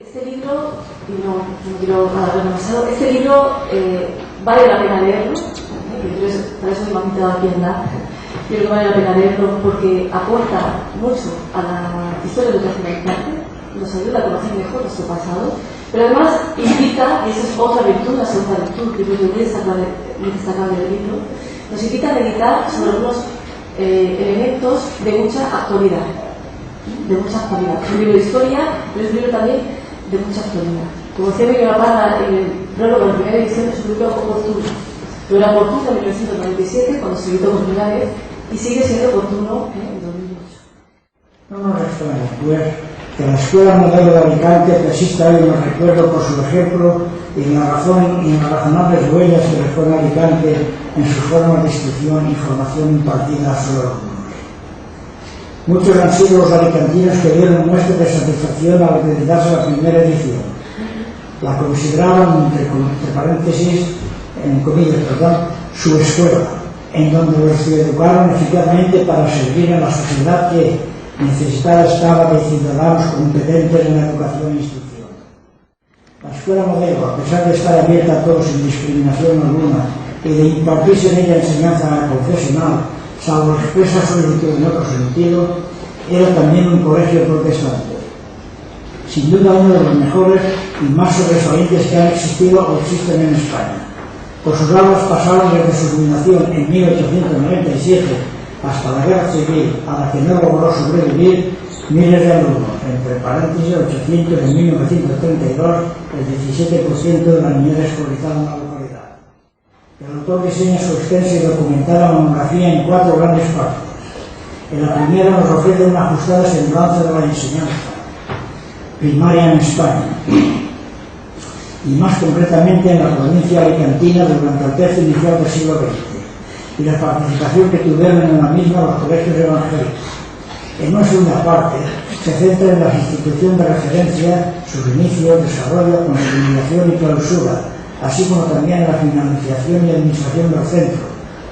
Este libro, y no quiero hablar demasiado, este libro vale la pena leerlo, entonces para eso me han invitado aquí en la. Creo que vale la pena leerlo porque aporta mucho a la historia de educación Alicante, nos ayuda a conocer mejor nuestro pasado, pero además invita, y esa es otra virtud, la segunda virtud que creo que muy destacable del libro, nos invita a meditar sobre algunos elementos de mucha actualidad. Es un libro de historia, pero es un libro también de mucha actualidad. Como decía Miguel Parra en el prólogo de la primera edición, es un libro oportuno. Lo era oportuno en 1997, cuando se editó por primera vez, y sigue siendo oportuno en 2008. No nos resta pues que la Escuela Modelo de Alicante persista hoy en el recuerdo por su ejemplo y en las razonables huellas que dejó en Alicante en sus formas de instrucción y formación impartida a sus alumnos. Muchos han sido los alicantinos que dieron muestra de satisfacción al acreditarse la primera edición. La consideraban, entre paréntesis, en comillas, su escuela, en donde los educaron eficazmente para servir a la sociedad que necesitada estaba de ciudadanos competentes en la educación e instrucción. La Escuela Modelo, a pesar de estar abierta a todos sin discriminación alguna y de impartirse en ella enseñanza confesional, salvo expresa solicitud en otro sentido, era también un colegio protestante. Sin duda uno de los mejores y más sobresalientes que han existido o existen en España. Por sus aulas pasaron desde su fundación en 1897 hasta la Guerra Civil, a la que no logró sobrevivir, miles de alumnos, entre paréntesis 800 en 1932, el 17% de la niñez escolarizada en la localidad. El autor diseña su extensa y documentada monografía en 4 grandes partes. En la primera nos ofrece una ajustada semblanza de la enseñanza primaria en España, y más concretamente en la provincia alicantina durante el tercio inicial del siglo XX, y la participación que tuvieron en la misma los colegios evangélicos. En una segunda parte se centra en la institución de referencia, sus inicios, desarrollo, consolidación y clausura, así como también en la financiación y administración del centro,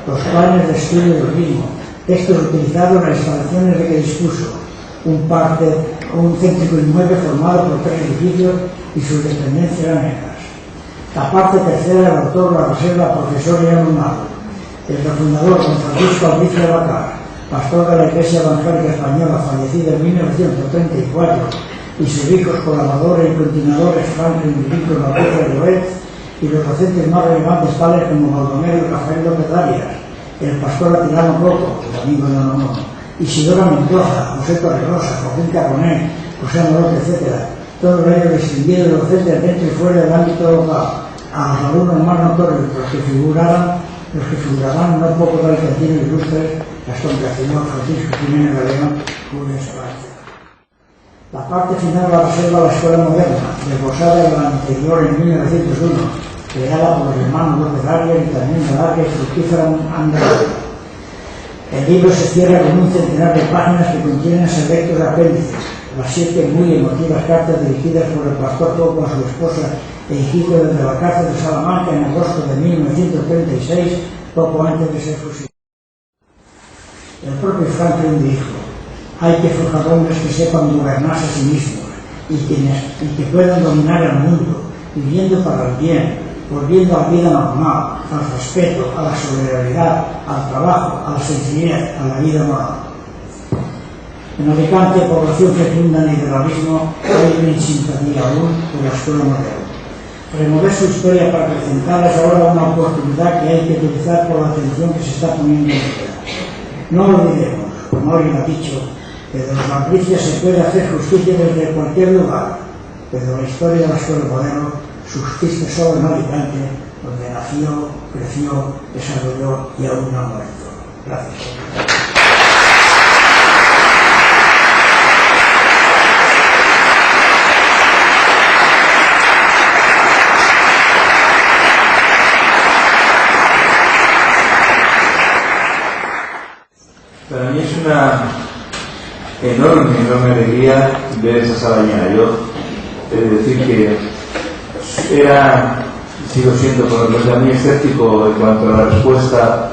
los planes de estudio del mismo, textos utilizados en las instalaciones de que dispuso, un céntrico inmueble formado por 3 edificios y sus dependencias anejas. La parte tercera del autor la reserva profesor y alumnado. El fundador, don Francisco Albizu de Bacar, pastor de la Iglesia Evangélica Española, fallecido en 1934, y sus ricos colaboradores y continuadores Franklin y Víctor López de Lloret, y los docentes más relevantes tales como Baldomero y Rafael López Arias, el pastor Atilano Coco, el amigo de Don Ono, Isidora Mendoza, José Torregrosa, Joaquín Carbonell, José Amorote, etc. Todos ellos distinguidos de docentes dentro y fuera del ámbito local, a los alumnos más notorios, los que figurarán no poco de argentinos ilustres, Gastón Castellón, Francisco Jiménez de León, Julio Sánchez. La parte final la reserva la Escuela Moderna, desglosada en la anterior en 1901, creada por los hermanos López Arias y también de larga y fructífera andadura. El libro se cierra con un centenar de páginas que contienen selectos apéndices, las 7 muy emotivas cartas dirigidas por el pastor Coco a su esposa e hijito desde la cárcel de Salamanca en agosto de 1936, poco antes de ser fusilado. El propio Franklin dijo: hay que forjar hombres que sepan gobernarse a sí mismos y que puedan dominar el mundo, viviendo para el bien, volviendo a la vida normal, al respeto, a la solidaridad, al trabajo, a la sencillez, a la vida moral. En Alicante, población fecunda en idealismo, hay una simpatía aún por la Escuela Modelo. Remover su historia para presentarla es ahora una oportunidad que hay que utilizar por la atención que se está poniendo en ella. No olvidemos, como alguien ha dicho, que de los Matricias se puede hacer justicia desde cualquier lugar, pero la historia de la Escuela Modelo subsiste solo en Alicante, donde nació, creció, desarrolló y aún no ha muerto. Gracias. Para mí es una enorme alegría ver esa sala llena. Yo he de decir que sigo siendo por lo menos muy escéptico en cuanto a la respuesta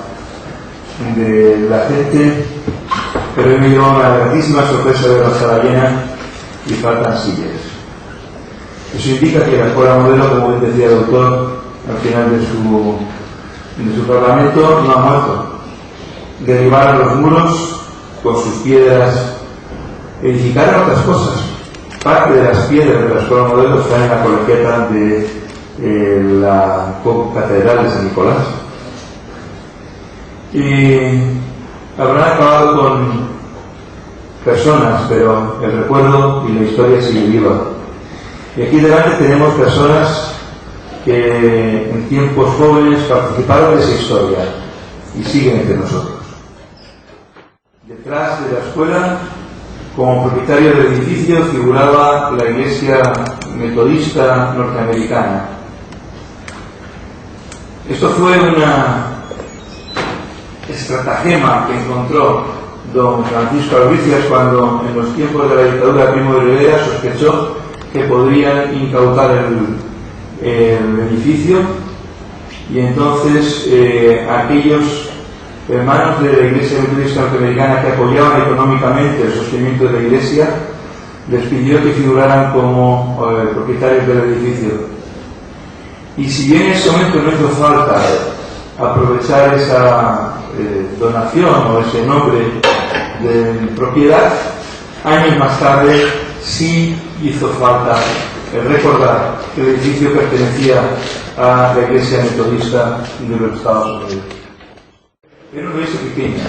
de la gente, pero me llevó una grandísima sorpresa de la sala llena y faltan sillas. Eso indica que la escuela modelo, como bien decía el autor al final de su parlamento, no ha muerto. Derribaron los muros con sus piedras, edificaron otras cosas. Parte de las piedras de la escuela modelo están en la colegiata de la catedral de San Nicolás. Y habrán acabado con personas, pero el recuerdo y la historia sigue viva. Y aquí delante tenemos personas que en tiempos jóvenes participaron de esa historia y siguen entre nosotros. Detrás de la escuela, como propietario del edificio, figuraba la Iglesia Metodista Norteamericana. Esto fue una estratagema que encontró don Francisco Albricias cuando, en los tiempos de la dictadura de Primo de Rivera, sospechó que podrían incautar el edificio, y entonces aquellos hermanos de la Iglesia Metodista Norteamericana que apoyaban económicamente el sostenimiento de la Iglesia les pidió que figuraran como propietarios del edificio. Y si bien en ese momento no hizo falta aprovechar esa donación o ese nombre de propiedad, años más tarde sí hizo falta recordar que el edificio pertenecía a la Iglesia Metodista de los Estados Unidos. Era una iglesia pequeña,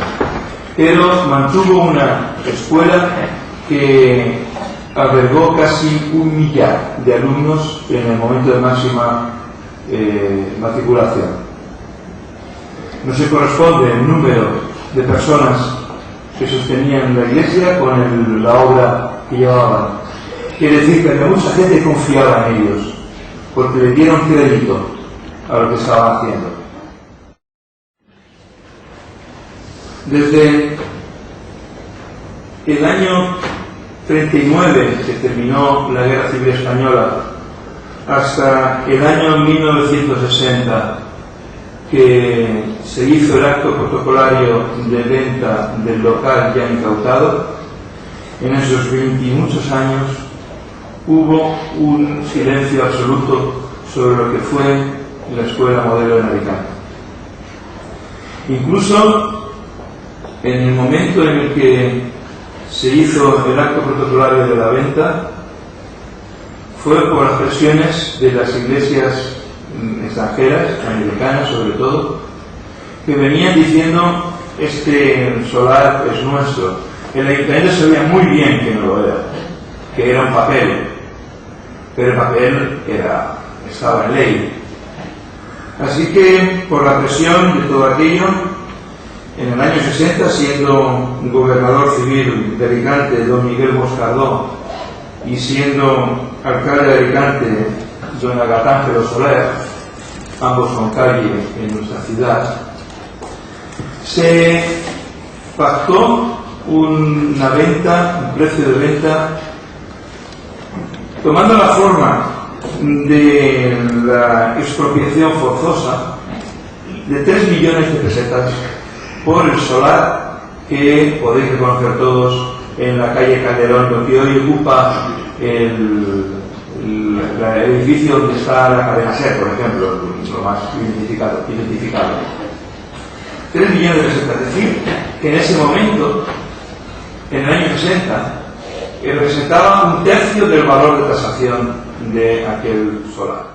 pero mantuvo una escuela que albergó casi 1 millar de alumnos en el momento de máxima matriculación. No se corresponde el número de personas que sostenían la iglesia con la obra que llevaban. Quiere decir que mucha gente confiaba en ellos, porque le dieron crédito a lo que estaban haciendo. Desde el año 39, que terminó la Guerra Civil Española, hasta el año 1960, que se hizo el acto protocolario de venta del local ya incautado, en esos 20 y muchos años hubo un silencio absoluto sobre lo que fue la escuela modelo en Alicante. Incluso en el momento en el que se hizo el acto protocolario de la venta, fue por las presiones de las iglesias extranjeras, americanas sobre todo, que venían diciendo: este solar es nuestro. El ayuntamiento sabía muy bien que no lo era, que era un papel, pero el papel estaba en ley. Así que, por la presión de todo aquello, en el año 60, siendo gobernador civil de Alicante don Miguel Moscardó y siendo alcalde de Alicante don Agatángelo Soler, ambos con calle en nuestra ciudad, se pactó una venta, un precio de venta, tomando la forma de la expropiación forzosa de 3 millones de pesetas por el solar que podéis reconocer todos en la calle Calderón, lo que hoy ocupa el edificio donde está la cadena SER, por ejemplo, lo más identificado. 3 millones de pesetas, es decir, que en ese momento, en el año 60, representaba 1/3 del valor de tasación de aquel solar.